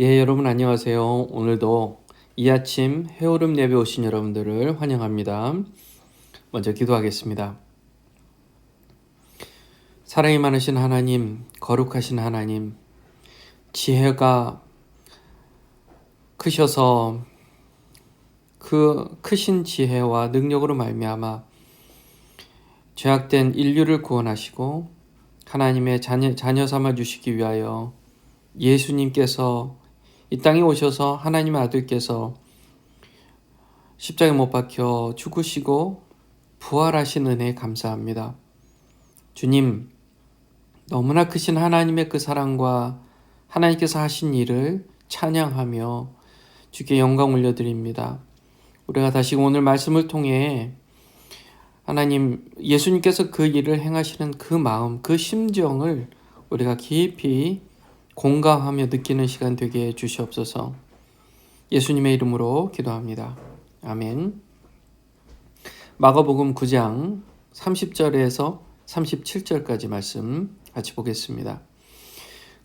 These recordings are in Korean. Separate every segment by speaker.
Speaker 1: 예, 여러분 안녕하세요. 오늘도 이 아침 해오름 예배 오신 여러분들을 환영합니다. 먼저 기도하겠습니다. 사랑이 많으신 하나님, 거룩하신 하나님, 지혜가 크셔서 그 크신 지혜와 능력으로 말미암아 죄악된 인류를 구원하시고 하나님의 자녀 삼아 주시기 위하여 예수님께서 이 땅에 오셔서 하나님의 아들께서 십자가에 못 박혀 죽으시고 부활하신 은혜에 감사합니다. 주님, 너무나 크신 하나님의 그 사랑과 하나님께서 하신 일을 찬양하며 주께 영광 올려드립니다. 우리가 다시 오늘 말씀을 통해 하나님, 예수님께서 그 일을 행하시는 그 마음, 그 심정을 우리가 깊이 공감하며 느끼는 시간 되게 해 주시옵소서. 예수님의 이름으로 기도합니다. 아멘. 마가복음 9장 30절에서 37절까지 말씀 같이 보겠습니다.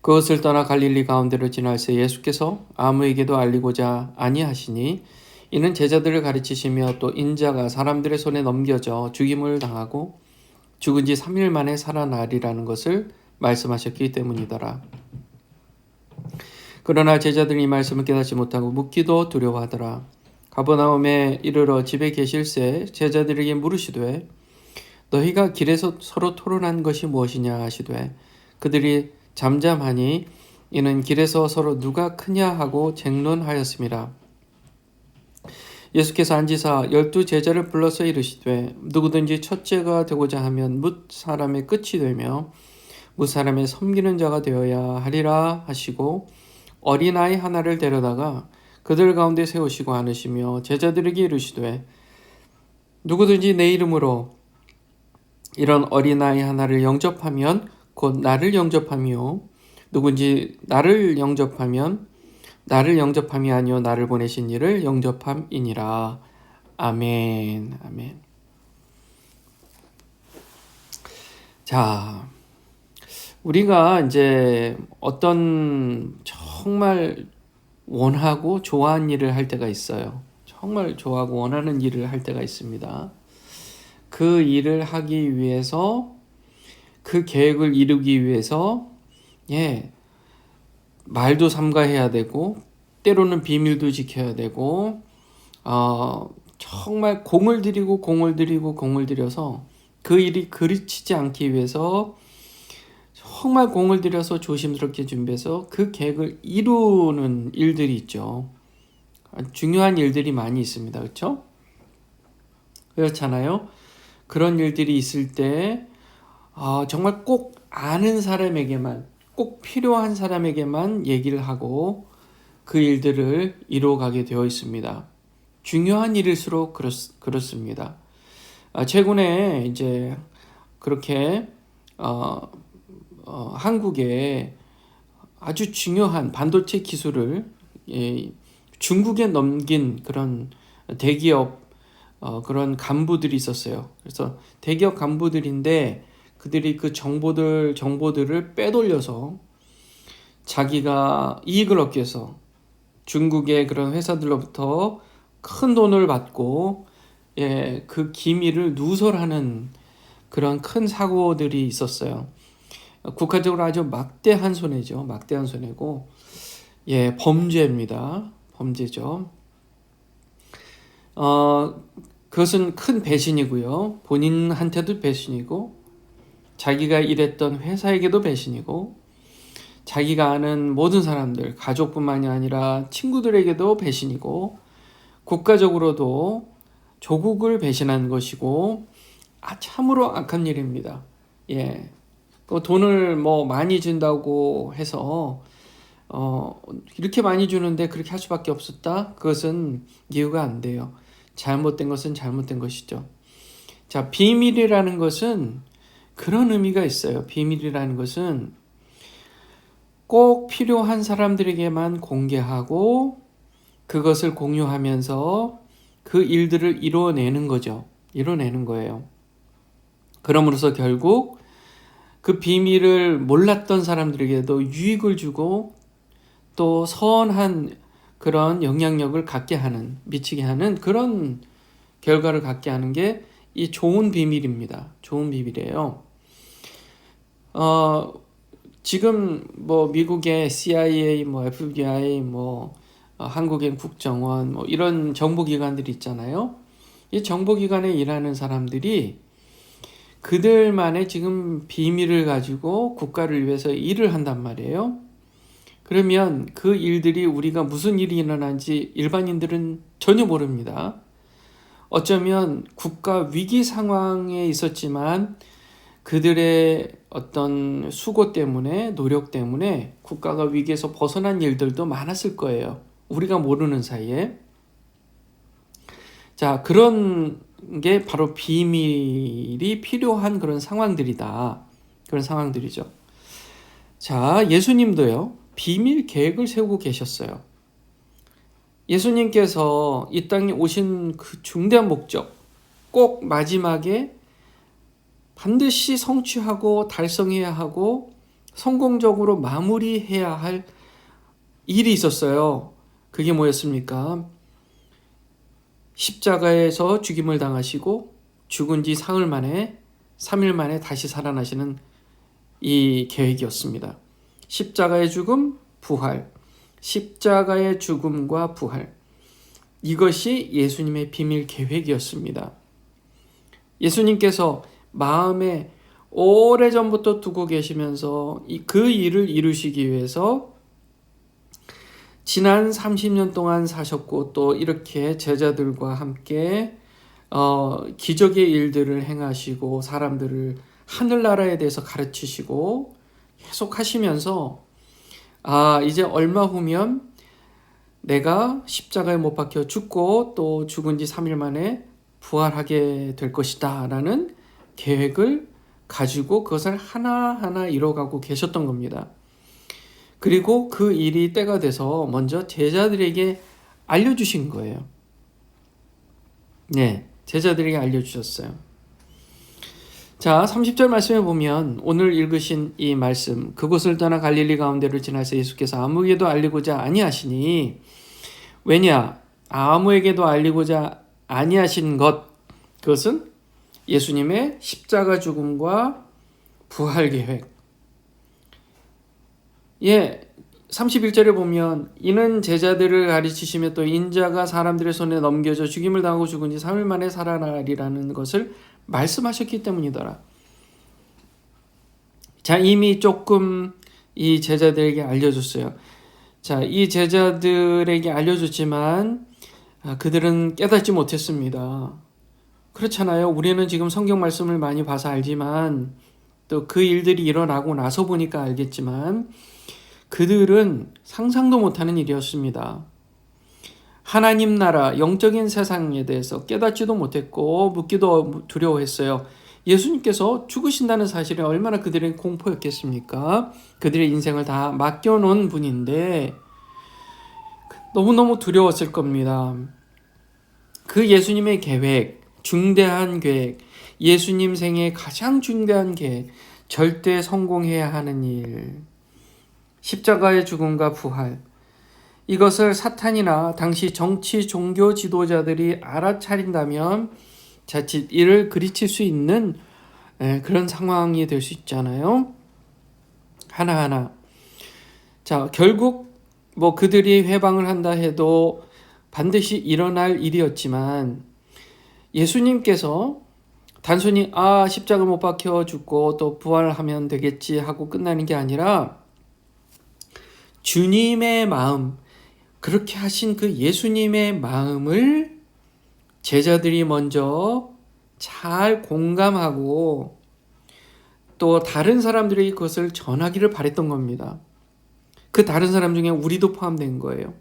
Speaker 1: 그것을 떠나 갈릴리 가운데로 지날새 예수께서 아무에게도 알리고자 아니하시니 이는 제자들을 가르치시며 또 인자가 사람들의 손에 넘겨져 죽임을 당하고 죽은 지 3일 만에 살아나리라는 것을 말씀하셨기 때문이더라. 그러나 제자들이 이 말씀을 깨닫지 못하고 묻기도 두려워하더라. 가버나움에 이르러 집에 계실새 제자들에게 물으시되 너희가 길에서 서로 토론한 것이 무엇이냐 하시되 그들이 잠잠하니 이는 길에서 서로 누가 크냐 하고 쟁론하였습니다. 예수께서 앉으사 12 제자를 불러서 이르시되 누구든지 첫째가 되고자 하면 뭇 사람의 끝이 되며 뭇 사람의 섬기는 자가 되어야 하리라 하시고 어린아이 하나를 데려다가 그들 가운데 세우시고 안으시며 제자들에게 이르시되 누구든지 내 이름으로 이런 어린아이 하나를 영접하면 곧 나를 영접하며 누군지 나를 영접하면 나를 영접함이 아니요 나를 보내신 이를 영접함이니라. 아멘. 아멘. 자, 우리가 이제 어떤 정말 원하고 좋아하는 일을 할 때가 있어요. 정말 좋아하고 원하는 일을 할 때가 있습니다. 그 일을 하기 위해서 그 계획을 이루기 위해서 말도 삼가해야 되고 때로는 비밀도 지켜야 되고 정말 공을 들여서 그 일이 그르치지 않기 위해서 정말 공을 들여서 조심스럽게 준비해서 그 계획을 이루는 일들이 있죠. 중요한 일들이 많이 있습니다. 그렇죠? 그렇잖아요. 그런 일들이 있을 때 정말 꼭 아는 사람에게만 꼭 필요한 사람에게만 얘기를 하고 그 일들을 이루어가게 되어 있습니다. 중요한 일일수록 그렇습니다. 최근에 이제 그렇게 한국에 아주 중요한 반도체 기술을 중국에 넘긴 그런 대기업 그런 간부들이 있었어요. 그래서 대기업 간부들인데 그들이 그 정보들을 빼돌려서 자기가 이익을 얻기 위해서 중국의 그런 회사들로부터 큰 돈을 받고 그 기밀을 누설하는 그런 큰 사고들이 있었어요. 국가적으로 아주 막대한 손해죠. 막대한 손해고 범죄입니다. 범죄죠. 그것은 큰 배신이고요. 본인한테도 배신이고 자기가 일했던 회사에게도 배신이고 자기가 아는 모든 사람들, 가족뿐만이 아니라 친구들에게도 배신이고 국가적으로도 조국을 배신한 것이고 참으로 악한 일입니다. 돈을 많이 준다고 해서 이렇게 많이 주는데 그렇게 할 수밖에 없었다? 그것은 이유가 안 돼요. 잘못된 것은 잘못된 것이죠. 자, 비밀이라는 것은 그런 의미가 있어요. 비밀이라는 것은 꼭 필요한 사람들에게만 공개하고 그것을 공유하면서 그 일들을 이루어내는 거죠. 이루어내는 거예요. 그럼으로써 결국 그 비밀을 몰랐던 사람들에게도 유익을 주고 또 선한 그런 영향력을 갖게 하는, 미치게 하는 그런 결과를 갖게 하는 게 이 좋은 비밀입니다. 좋은 비밀이에요. 지금 뭐 미국의 CIA, 뭐 FBI, 뭐 한국의 국정원, 뭐 이런 정보기관들이 있잖아요. 이 정보기관에 일하는 사람들이 그들만의 지금 비밀을 가지고 국가를 위해서 일을 한단 말이에요. 그러면 그 일들이 우리가 무슨 일이 일어난지 일반인들은 전혀 모릅니다. 어쩌면 국가 위기 상황에 있었지만 그들의 어떤 수고 때문에, 노력 때문에 국가가 위기에서 벗어난 일들도 많았을 거예요. 우리가 모르는 사이에. 자, 그런 게 바로 비밀이 필요한 그런 상황들이다. 그런 상황들이죠. 자, 예수님도요, 비밀 계획을 세우고 계셨어요. 예수님께서 이 땅에 오신 그 중대한 목적, 꼭 마지막에 반드시 성취하고 달성해야 하고 성공적으로 마무리해야 할 일이 있었어요. 그게 뭐였습니까? 십자가에서 죽임을 당하시고 죽은 지 사흘 만에, 3일 만에 다시 살아나시는 이 계획이었습니다. 십자가의 죽음, 부활. 십자가의 죽음과 부활. 이것이 예수님의 비밀 계획이었습니다. 예수님께서 마음에 오래전부터 두고 계시면서 그 일을 이루시기 위해서 지난 30년 동안 사셨고 또 이렇게 제자들과 함께 기적의 일들을 행하시고 사람들을 하늘나라에 대해서 가르치시고 계속 하시면서 이제 얼마 후면 내가 십자가에 못 박혀 죽고 또 죽은 지 3일 만에 부활하게 될 것이다 라는 계획을 가지고 그것을 하나하나 이뤄가고 계셨던 겁니다. 그리고 그 일이 때가 돼서 먼저 제자들에게 알려주신 거예요. 네, 제자들에게 알려주셨어요. 자, 30절 말씀에 보면 오늘 읽으신 이 말씀, 그곳을 떠나 갈릴리 가운데를 지나서 예수께서 아무에게도 알리고자 아니하시니, 왜냐? 아무에게도 알리고자 아니하신 것, 그것은 예수님의 십자가 죽음과 부활 계획. 31절에 보면 이는 제자들을 가르치시며 또 인자가 사람들의 손에 넘겨져 죽임을 당하고 죽은 지 3일 만에 살아나리라는 것을 말씀하셨기 때문이더라. 자, 이미 조금 이 제자들에게 알려줬어요. 자, 이 제자들에게 알려줬지만 그들은 깨닫지 못했습니다. 그렇잖아요. 우리는 지금 성경 말씀을 많이 봐서 알지만 또 그 일들이 일어나고 나서 보니까 알겠지만 그들은 상상도 못하는 일이었습니다. 하나님 나라, 영적인 세상에 대해서 깨닫지도 못했고 묻기도 두려워했어요. 예수님께서 죽으신다는 사실에 얼마나 그들의 공포였겠습니까? 그들의 인생을 다 맡겨놓은 분인데 너무너무 두려웠을 겁니다. 그 예수님의 계획, 중대한 계획, 예수님 생애 가장 중대한 계획, 절대 성공해야 하는 일, 십자가의 죽음과 부활, 이것을 사탄이나 당시 정치 종교 지도자들이 알아차린다면 자칫 이를 그리칠 수 있는 그런 상황이 될 수 있잖아요. 하나하나. 자, 결국 뭐 그들이 회방을 한다 해도 반드시 일어날 일이었지만 예수님께서 단순히 십자가 못 박혀 죽고 또 부활하면 되겠지 하고 끝나는 게 아니라 주님의 마음, 그렇게 하신 그 예수님의 마음을 제자들이 먼저 잘 공감하고 또 다른 사람들에게 그것을 전하기를 바랬던 겁니다. 그 다른 사람 중에 우리도 포함된 거예요.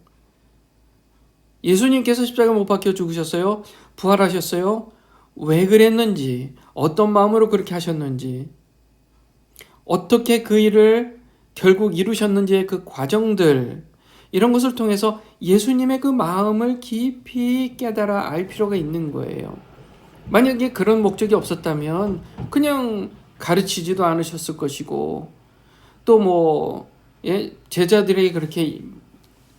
Speaker 1: 예수님께서 십자가 못 박혀 죽으셨어요. 부활하셨어요. 왜 그랬는지, 어떤 마음으로 그렇게 하셨는지, 어떻게 그 일을 결국 이루셨는지의 그 과정들, 이런 것을 통해서 예수님의 그 마음을 깊이 깨달아 알 필요가 있는 거예요. 만약에 그런 목적이 없었다면 그냥 가르치지도 않으셨을 것이고 또 제자들에게 그렇게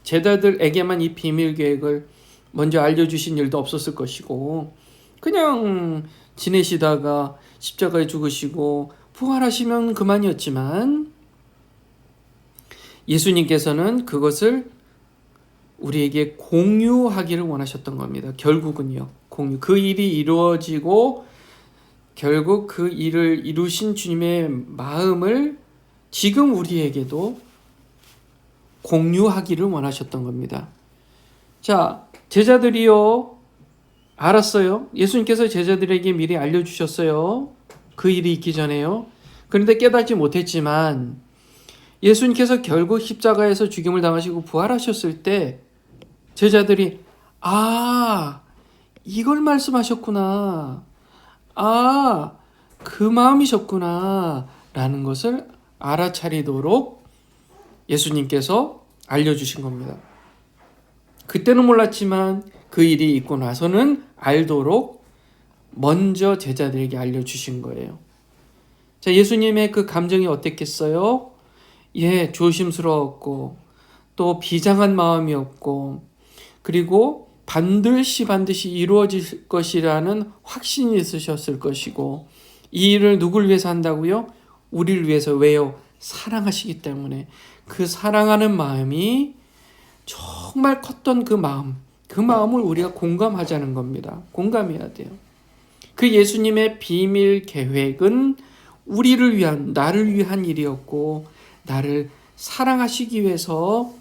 Speaker 1: 제자들에게만 이 비밀 계획을 먼저 알려주신 일도 없었을 것이고 그냥 지내시다가 십자가에 죽으시고 부활하시면 그만이었지만 예수님께서는 그것을 우리에게 공유하기를 원하셨던 겁니다. 결국은요. 공유. 그 일이 이루어지고 결국 그 일을 이루신 주님의 마음을 지금 우리에게도 공유하기를 원하셨던 겁니다. 자, 제자들이요. 알았어요. 예수님께서 제자들에게 미리 알려주셨어요. 그 일이 있기 전에요. 그런데 깨닫지 못했지만 예수님께서 결국 십자가에서 죽임을 당하시고 부활하셨을 때 제자들이 이걸 말씀하셨구나. 그 마음이셨구나. 라는 것을 알아차리도록 예수님께서 알려주신 겁니다. 그때는 몰랐지만 그 일이 있고 나서는 알도록 먼저 제자들에게 알려주신 거예요. 자, 예수님의 그 감정이 어땠겠어요? 조심스러웠고 또 비장한 마음이었고 그리고 반드시 이루어질 것이라는 확신이 있으셨을 것이고 이 일을 누굴 위해서 한다고요? 우리를 위해서. 왜요? 사랑하시기 때문에. 그 사랑하는 마음이 정말 컸던 그 마음을 우리가 공감하자는 겁니다. 공감해야 돼요. 그 예수님의 비밀 계획은 우리를 위한, 나를 위한 일이었고 나를 사랑하시기 위해서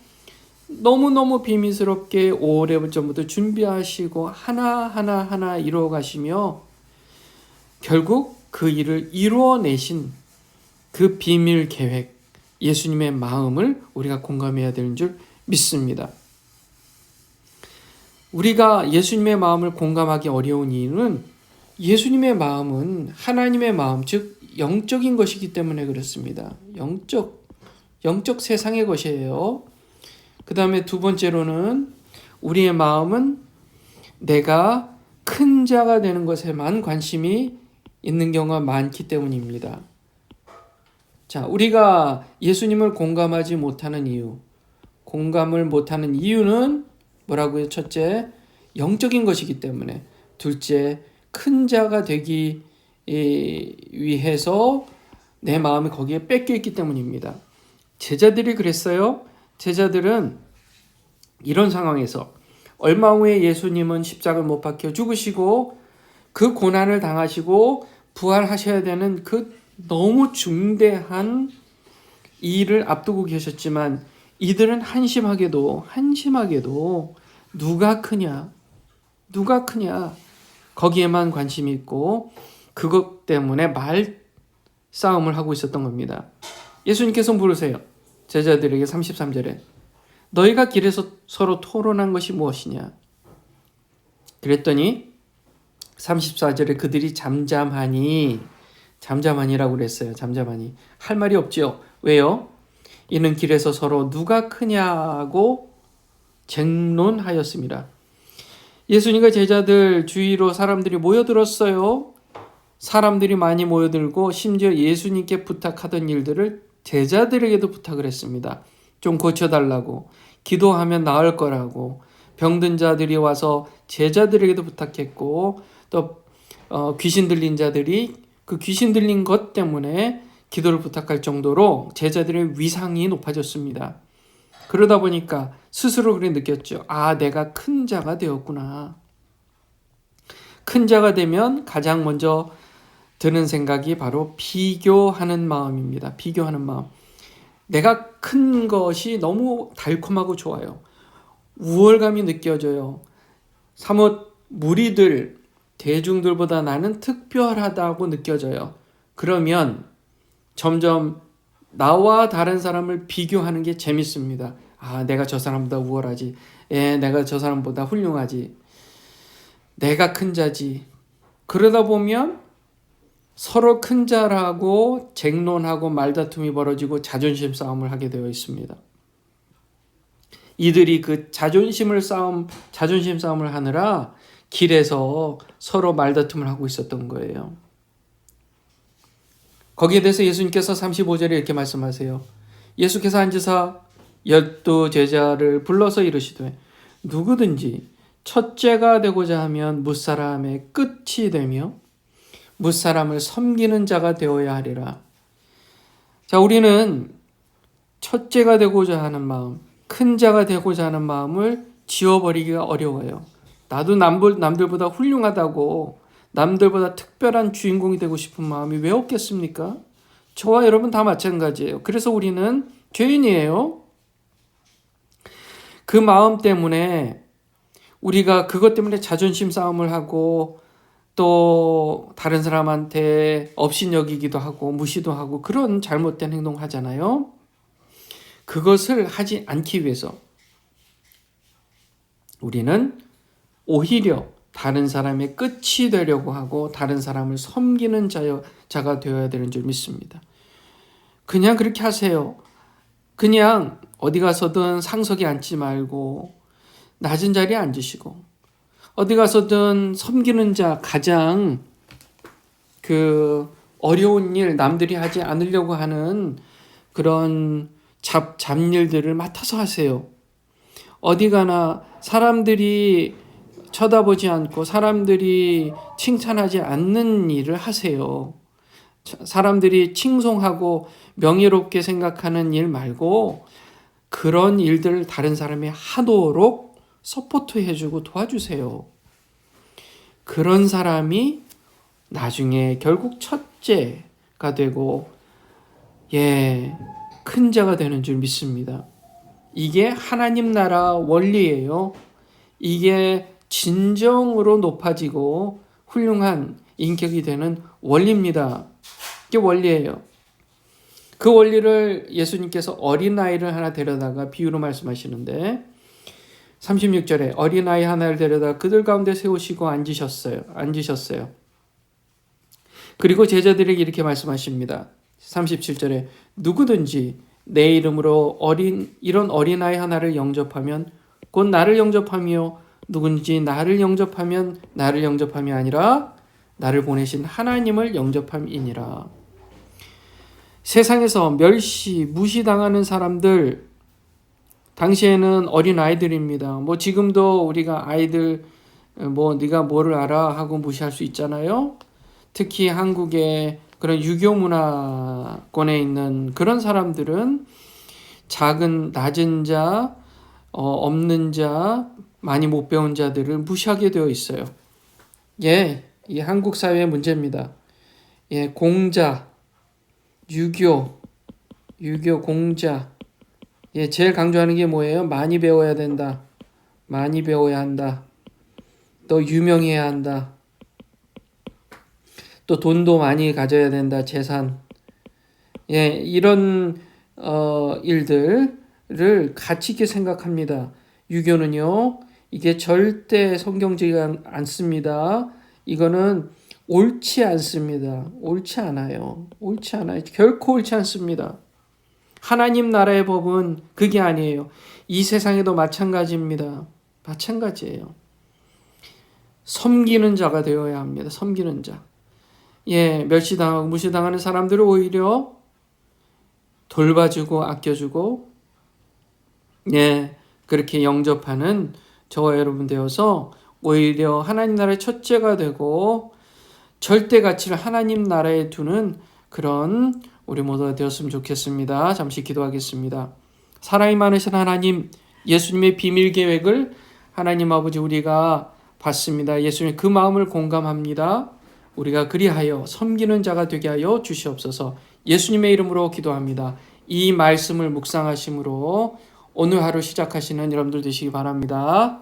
Speaker 1: 너무너무 비밀스럽게 오래전부터 준비하시고 하나하나 이루어 가시며 결국 그 일을 이루어내신 그 비밀 계획, 예수님의 마음을 우리가 공감해야 되는 줄 믿습니다. 우리가 예수님의 마음을 공감하기 어려운 이유는 예수님의 마음은 하나님의 마음, 즉 영적인 것이기 때문에 그렇습니다. 영적 세상의 것이에요. 그 다음에 두 번째로는 우리의 마음은 내가 큰 자가 되는 것에만 관심이 있는 경우가 많기 때문입니다. 자, 우리가 예수님을 공감하지 못하는 이유, 공감을 못하는 이유는 뭐라고요? 첫째, 영적인 것이기 때문에. 둘째, 큰 자가 되기 위해서 내 마음이 거기에 뺏겨 있기 때문입니다. 제자들이 그랬어요. 제자들은 이런 상황에서 얼마 후에 예수님은 십자가를 못 박혀 죽으시고 그 고난을 당하시고 부활하셔야 되는 그 너무 중대한 일을 앞두고 계셨지만 이들은 한심하게도 누가 크냐 거기에만 관심이 있고 그것 때문에 말싸움을 하고 있었던 겁니다. 예수님께서 물으세요. 제자들에게 33절에 너희가 길에서 서로 토론한 것이 무엇이냐? 그랬더니 34절에 그들이 잠잠하니라고 그랬어요. 잠잠하니. 할 말이 없지요. 왜요? 이는 길에서 서로 누가 크냐고 쟁론하였습니다. 예수님과 제자들 주위로 사람들이 모여들었어요. 사람들이 많이 모여들고 심지어 예수님께 부탁하던 일들을 제자들에게도 부탁을 했습니다. 좀 고쳐달라고, 기도하면 나을 거라고, 병든 자들이 와서 제자들에게도 부탁했고 또 귀신 들린 자들이 그 귀신 들린 것 때문에 기도를 부탁할 정도로 제자들의 위상이 높아졌습니다. 그러다 보니까 스스로 그렇게 느꼈죠. 내가 큰 자가 되었구나. 큰 자가 되면 가장 먼저 드는 생각이 바로 비교하는 마음입니다. 비교하는 마음. 내가 큰 것이 너무 달콤하고 좋아요. 우월감이 느껴져요. 사뭇 무리들, 대중들보다 나는 특별하다고 느껴져요. 그러면 점점 나와 다른 사람을 비교하는 게 재밌습니다. 내가 저 사람보다 우월하지. 내가 저 사람보다 훌륭하지. 내가 큰 자지. 그러다 보면 서로 큰 자라고 쟁론하고 말다툼이 벌어지고 자존심 싸움을 하게 되어 있습니다. 이들이 그 자존심 싸움을 하느라 길에서 서로 말다툼을 하고 있었던 거예요. 거기에 대해서 예수님께서 35절에 이렇게 말씀하세요. 예수께서 앉으사 열두 제자를 불러서 이르시되 누구든지 첫째가 되고자 하면 무사람의 끝이 되며 무사람을 섬기는 자가 되어야 하리라. 자, 우리는 첫째가 되고자 하는 마음, 큰 자가 되고자 하는 마음을 지워버리기가 어려워요. 나도 남들보다 훌륭하다고, 남들보다 특별한 주인공이 되고 싶은 마음이 왜 없겠습니까? 저와 여러분 다 마찬가지예요. 그래서 우리는 죄인이에요. 그 마음 때문에 우리가 그것 때문에 자존심 싸움을 하고 또 다른 사람한테 업신여기기도 하고 무시도 하고 그런 잘못된 행동을 하잖아요. 그것을 하지 않기 위해서 우리는 오히려 다른 사람의 끝이 되려고 하고 다른 사람을 섬기는 자가 되어야 되는 줄 믿습니다. 그냥 그렇게 하세요. 그냥 어디 가서든 상석에 앉지 말고 낮은 자리에 앉으시고 어디 가서든 섬기는 자, 가장 그 어려운 일, 남들이 하지 않으려고 하는 그런 잡일들을 맡아서 하세요. 어디 가나 사람들이 쳐다보지 않고 사람들이 칭찬하지 않는 일을 하세요. 사람들이 칭송하고 명예롭게 생각하는 일 말고 그런 일들을 다른 사람이 하도록 서포트해주고 도와주세요. 그런 사람이 나중에 결국 첫째가 되고 큰 자가 되는 줄 믿습니다. 이게 하나님 나라 원리예요. 이게 진정으로 높아지고 훌륭한 인격이 되는 원리입니다. 이게 원리예요. 그 원리를 예수님께서 어린아이를 하나 데려다가 비유로 말씀하시는데 36절에 어린아이 하나를 데려다 그들 가운데 세우시고 앉으셨어요. 그리고 제자들에게 이렇게 말씀하십니다. 37절에 누구든지 내 이름으로 이런 어린아이 하나를 영접하면 곧 나를 영접하며 누군지 나를 영접하면 나를 영접함이 아니라 나를 보내신 하나님을 영접함이니라. 세상에서 무시당하는 사람들, 당시에는 어린아이들입니다. 지금도 우리가 아이들 네가 뭐를 알아 하고 무시할 수 있잖아요. 특히 한국의 그런 유교 문화권에 있는 그런 사람들은 작은 낮은 자, 없는 자, 많이 못 배운 자들을 무시하게 되어 있어요. 이 한국 사회의 문제입니다. 공자, 유교 공자. 제일 강조하는 게 뭐예요? 많이 배워야 된다. 많이 배워야 한다. 또 유명해야 한다. 또 돈도 많이 가져야 된다. 재산. 이런 일들을 가치 있게 생각합니다. 유교는요. 이게 절대 성경적이지 않습니다. 이거는 옳지 않습니다. 옳지 않아요. 결코 옳지 않습니다. 하나님 나라의 법은 그게 아니에요. 이 세상에도 마찬가지입니다. 마찬가지예요. 섬기는 자가 되어야 합니다. 섬기는 자. 멸시당하고 무시당하는 사람들을 오히려 돌봐주고 아껴주고 그렇게 영접하는 저와 여러분 되어서 오히려 하나님 나라의 첫째가 되고 절대 가치를 하나님 나라에 두는 그런 우리 모두가 되었으면 좋겠습니다. 잠시 기도하겠습니다. 사랑이 많으신 하나님, 예수님의 비밀 계획을 하나님 아버지 우리가 봤습니다. 예수님 그 마음을 공감합니다. 우리가 그리하여 섬기는 자가 되게 하여 주시옵소서. 예수님의 이름으로 기도합니다. 이 말씀을 묵상하심으로 오늘 하루 시작하시는 여러분들 되시기 바랍니다.